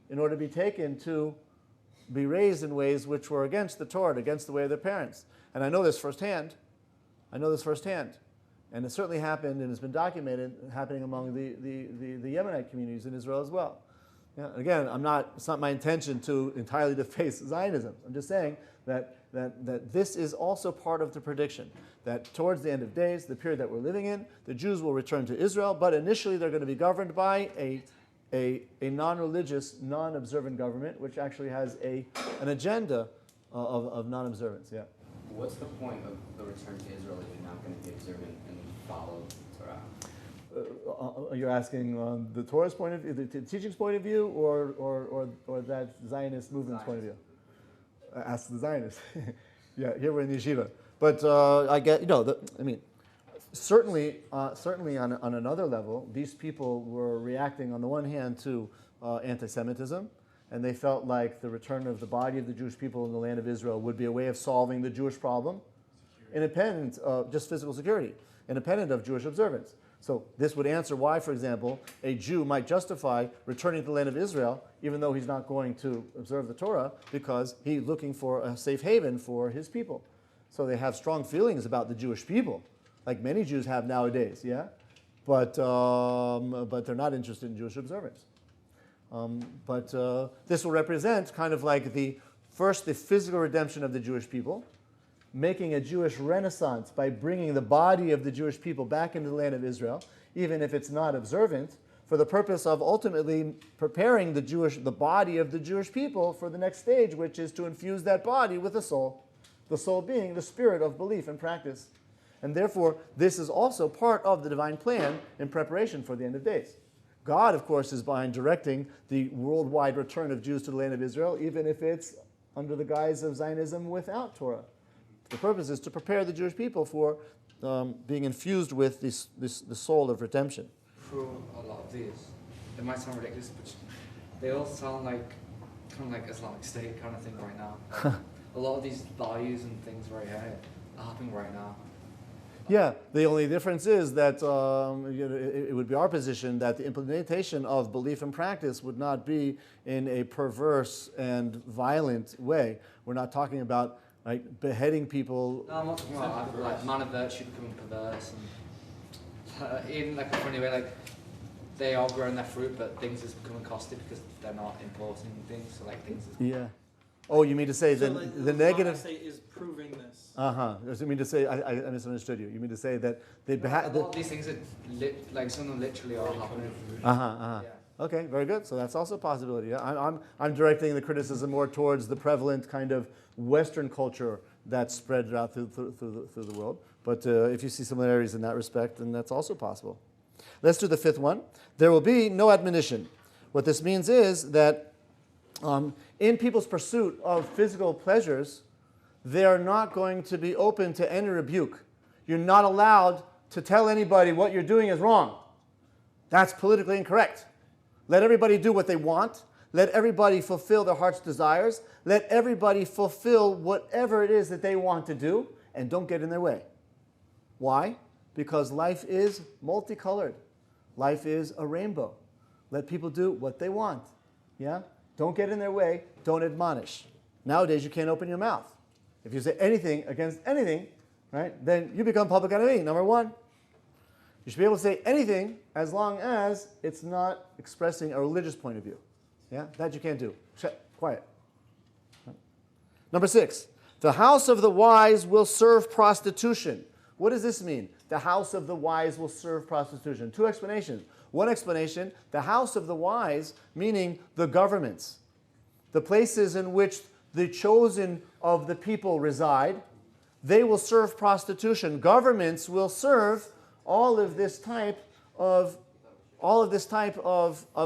in order to be taken to be raised in ways which were against the Torah, against the way of their parents. And I know this firsthand. And it certainly happened, and it's been documented, happening among the Yemenite communities in Israel as well. Yeah, again, it's not my intention to entirely deface Zionism. I'm just saying that this is also part of the prediction, that towards the end of days, the period that we're living in, the Jews will return to Israel, but initially they're going to be governed by a non-religious, non-observant government, which actually has an agenda of non-observance. Yeah. What's the point of the return to Israel if you're not going to be observant and follow Torah? You're asking the Torah's point of view, the teaching's point of view, or that Zionist movement's point of view? Ask the Zionists. Yeah, here we're in the yeshiva. But I get, certainly on another level, these people were reacting on the one hand to anti-Semitism, and they felt like the return of the body of the Jewish people in the land of Israel would be a way of solving the Jewish problem, independent of just physical security, independent of Jewish observance. So this would answer why, for example, a Jew might justify returning to the land of Israel, even though he's not going to observe the Torah, because he's looking for a safe haven for his people. So they have strong feelings about the Jewish people, like many Jews have nowadays, yeah? But they're not interested in Jewish observance. But this will represent kind of like the physical redemption of the Jewish people, making a Jewish renaissance by bringing the body of the Jewish people back into the land of Israel, even if it's not observant, for the purpose of ultimately preparing the body of the Jewish people for the next stage, which is to infuse that body with the soul being the spirit of belief and practice. And therefore, this is also part of the divine plan in preparation for the end of days. God, of course, is behind directing the worldwide return of Jews to the land of Israel, even if it's under the guise of Zionism without Torah. The purpose is to prepare the Jewish people for being infused with the soul of redemption. Through a lot of these, it might sound ridiculous, but they all sound like kind of like Islamic State kind of thing right now. A lot of these values and things right here are happening right now. Yeah, the only difference is that it would be our position that the implementation of belief and practice would not be in a perverse and violent way. We're not talking about beheading people. No, I'm not talking about like man of virtue becoming perverse and even like a funny way, like they are growing their fruit, but things is becoming caustic because they're not importing things. So like things. Yeah. Oh, you mean to say So the negative? is proving this. You mean to say I misunderstood you? You mean to say that they A lot of these things are like some of them literally are happening. Yeah. Okay, very good. So that's also a possibility. Yeah? I'm directing the criticism more towards the prevalent kind of Western culture that's spread out through the world. But if you see similarities in that respect, then that's also possible. Let's do the fifth one. There will be no admonition. What this means is that in people's pursuit of physical pleasures, they are not going to be open to any rebuke. You're not allowed to tell anybody what you're doing is wrong. That's politically incorrect. Let everybody do what they want. Let everybody fulfill their heart's desires. Let everybody fulfill whatever it is that they want to do, and don't get in their way. Why? Because life is multicolored. Life is a rainbow. Let people do what they want. Yeah? Don't get in their way. Don't admonish. Nowadays, you can't open your mouth. If you say anything against anything, right, then you become public enemy, number one. You should be able to say anything as long as it's not expressing a religious point of view. Yeah? That you can't do. Quiet. Number 6, the house of the wise will serve prostitution. What does this mean? The house of the wise will serve prostitution. 2 explanations. One explanation, the house of the wise, meaning the governments, the places in which the chosen of the people reside, they will serve prostitution. Governments will serve all of this type of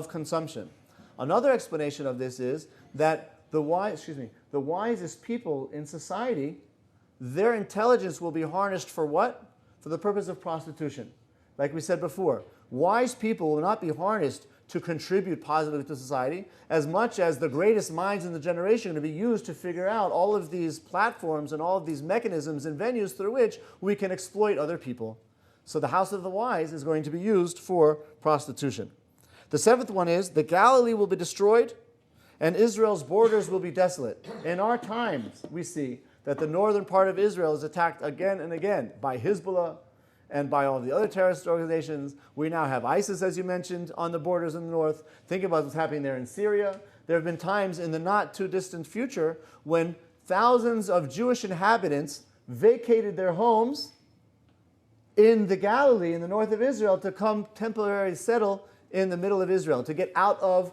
consumption. Another explanation of this is that the wisest people in society, their intelligence will be harnessed for what? For the purpose of prostitution. Like we said before, wise people will not be harnessed to contribute positively to society as much as the greatest minds in the generation are going to be used to figure out all of these platforms and all of these mechanisms and venues through which we can exploit other people. So the house of the wise is going to be used for prostitution. The 7th one is the Galilee will be destroyed and Israel's borders will be desolate. In our times, we see that the northern part of Israel is attacked again and again by Hezbollah and by all the other terrorist organizations. We now have ISIS, as you mentioned, on the borders in the north. Think about what's happening there in Syria. There have been times in the not too distant future when thousands of Jewish inhabitants vacated their homes in the Galilee, in the north of Israel, to come temporarily settle in the middle of Israel, to get out of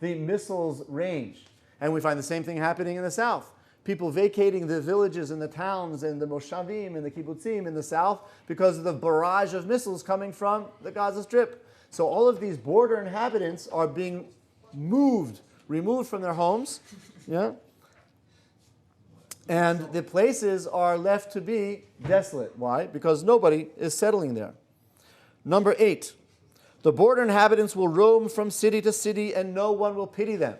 the missiles' range. And we find the same thing happening in the south. People vacating the villages and the towns and the moshavim and the kibbutzim in the south because of the barrage of missiles coming from the Gaza Strip. So all of these border inhabitants are being removed from their homes, yeah? And the places are left to be desolate. Why? Because nobody is settling there. Number 8, the border inhabitants will roam from city to city and no one will pity them.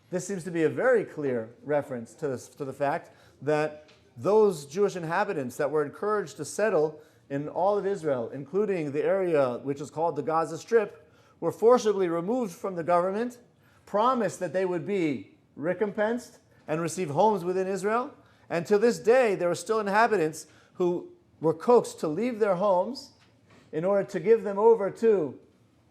This seems to be a very clear reference to the fact that those Jewish inhabitants that were encouraged to settle in all of Israel, including the area which is called the Gaza Strip, were forcibly removed from the government, promised that they would be recompensed and receive homes within Israel. And to this day, there are still inhabitants who were coaxed to leave their homes in order to give them over to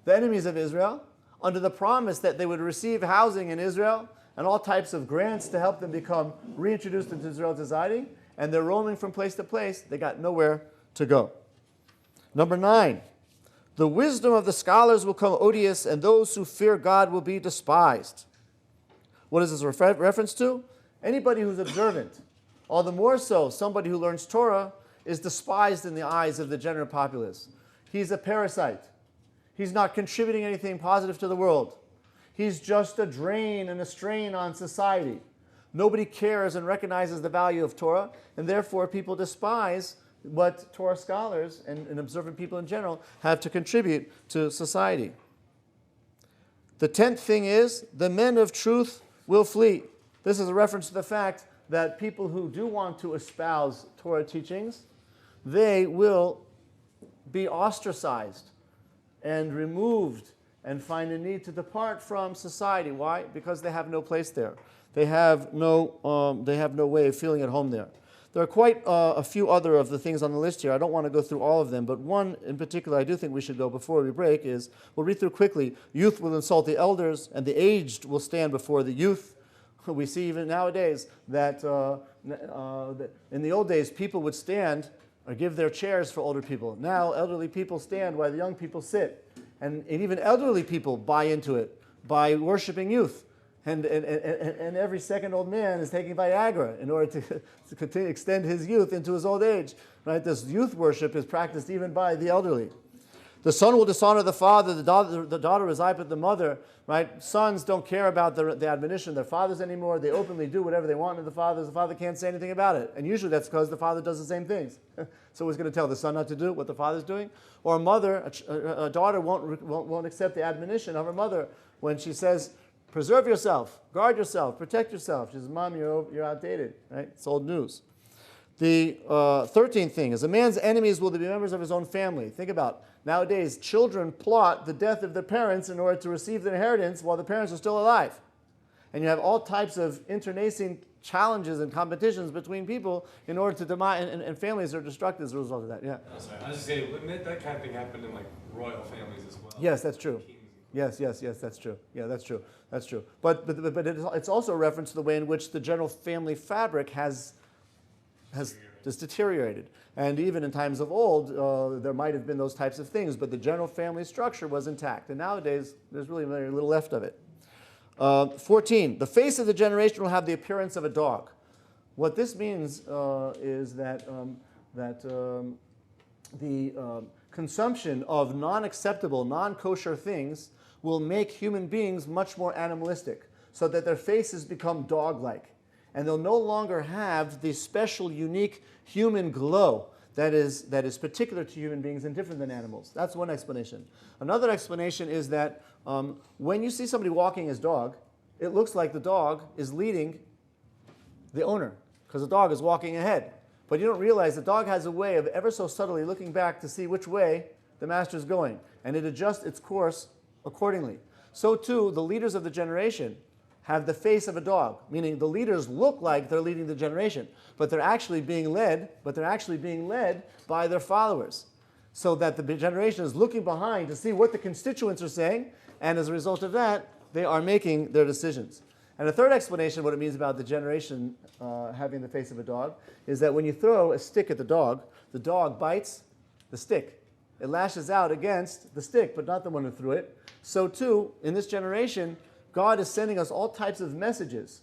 the enemies of Israel, under the promise that they would receive housing in Israel and all types of grants to help them become reintroduced into Israeli society. And they're roaming from place to place. They got nowhere to go. Number 9, the wisdom of the scholars will come odious, and those who fear God will be despised. What is this reference to? Anybody who's observant, all the more so somebody who learns Torah, is despised in the eyes of the general populace. He's a parasite. He's not contributing anything positive to the world. He's just a drain and a strain on society. Nobody cares and recognizes the value of Torah, and therefore people despise what Torah scholars and observant people in general have to contribute to society. The 10th thing is, the men of truth will flee. This is a reference to the fact that people who do want to espouse Torah teachings, they will be ostracized and removed and find a need to depart from society. Why? Because they have no place there. They have no way of feeling at home there. There are quite a few other of the things on the list here. I don't want to go through all of them, but one in particular I do think we should go before we break is, we'll read through quickly, youth will insult the elders, and the aged will stand before the youth. We see even nowadays that in the old days, people would stand or give their chairs for older people. Now, elderly people stand while the young people sit. And even elderly people buy into it by worshiping youth. And every second old man is taking Viagra in order to continue, extend his youth into his old age. Right? This youth worship is practiced even by the elderly. The son will dishonor the father, the daughter reside with the mother. Right? Sons don't care about the admonition of their fathers anymore. They openly do whatever they want to the fathers. The father can't say anything about it. And usually that's because the father does the same things. So he's going to tell the son not to do what the father's doing. Or a mother, a daughter won't accept the admonition of her mother when she says, preserve yourself, guard yourself, protect yourself. She says, Mom, you're outdated. Right? It's old news. The 13th thing is, a man's enemies will be members of his own family. Think about it. Nowadays, children plot the death of their parents in order to receive their inheritance while the parents are still alive. And you have all types of internecine challenges and competitions between people in order to and families are destructed as a result of that. Yeah. Oh, sorry. I was just saying, wouldn't that kind of thing happen in like royal families as well? Yes, that's true. Yes, that's true. Yeah, that's true. That's true. But it's also a reference to the way in which the general family fabric has just deteriorated. And even in times of old, there might have been those types of things, but the general family structure was intact. And nowadays, there's really very little left of it. 14, the face of the generation will have the appearance of a dog. What this means is that the consumption of non-acceptable, non-kosher things will make human beings much more animalistic, so that their faces become dog-like. And they'll no longer have the special, unique human glow that is particular to human beings and different than animals. That's one explanation. Another explanation is that when you see somebody walking his dog, it looks like the dog is leading the owner, because the dog is walking ahead. But you don't realize the dog has a way of ever so subtly looking back to see which way the master is going, and it adjusts its course accordingly. So too, the leaders of the generation have the face of a dog, meaning the leaders look like they're leading the generation, but they're actually being led by their followers, so that the generation is looking behind to see what the constituents are saying, and as a result of that, they are making their decisions. And a third explanation of what it means about the generation having the face of a dog is that when you throw a stick at the dog bites the stick. It lashes out against the stick, but not the one who threw it. So too, in this generation, God is sending us all types of messages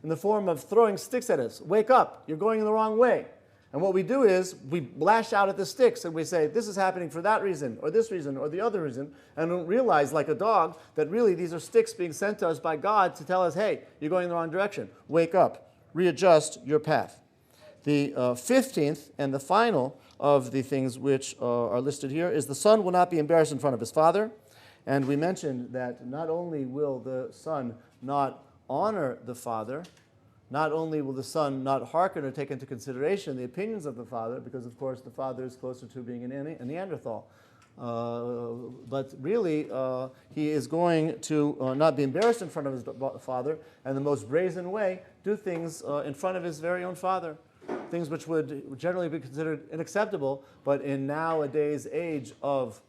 in the form of throwing sticks at us. Wake up, you're going in the wrong way. And what we do is we lash out at the sticks and we say, this is happening for that reason, or this reason, or the other reason, and don't realize, like a dog, that really these are sticks being sent to us by God to tell us, hey, you're going in the wrong direction. Wake up, readjust your path. The 15th and the final of the things which are listed here is the son will not be embarrassed in front of his father. And we mentioned that not only will the son not honor the father not only will the son not hearken or take into consideration the opinions of the father, because of course the father is closer to being a Neanderthal, but really he is going to not be embarrassed in front of his father, and the most brazen way, do things in front of his very own father, things which would generally be considered unacceptable, but in nowadays age of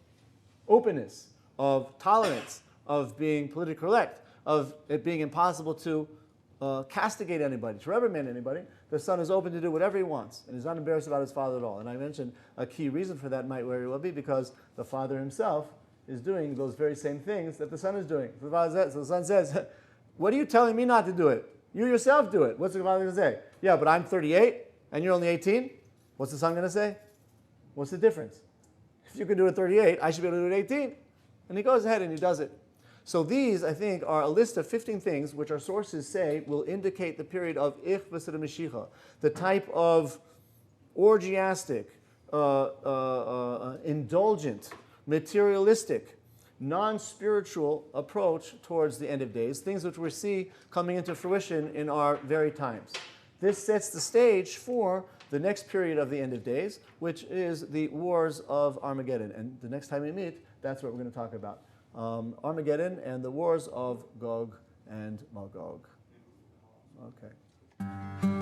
openness, of tolerance, of being politically correct, of it being impossible to castigate anybody, to reprimand anybody, the son is open to do whatever he wants, and he's not embarrassed about his father at all. And I mentioned a key reason for that might very well be because the father himself is doing those very same things that the son is doing. So the son says, what are you telling me not to do it? You yourself do it. What's the father going to say? Yeah, but I'm 38 and you're only 18. What's the son going to say? What's the difference? If you can do it at 38, I should be able to do it at 18. And he goes ahead and he does it. So these, I think, are a list of 15 things which our sources say will indicate the period of Ich v'Seder Mashiach, the type of orgiastic, indulgent, materialistic, non-spiritual approach towards the end of days, things which we see coming into fruition in our very times. This sets the stage for the next period of the end of days, which is the wars of Armageddon. And the next time we meet, that's what we're going to talk about. Armageddon and the wars of Gog and Magog. Okay.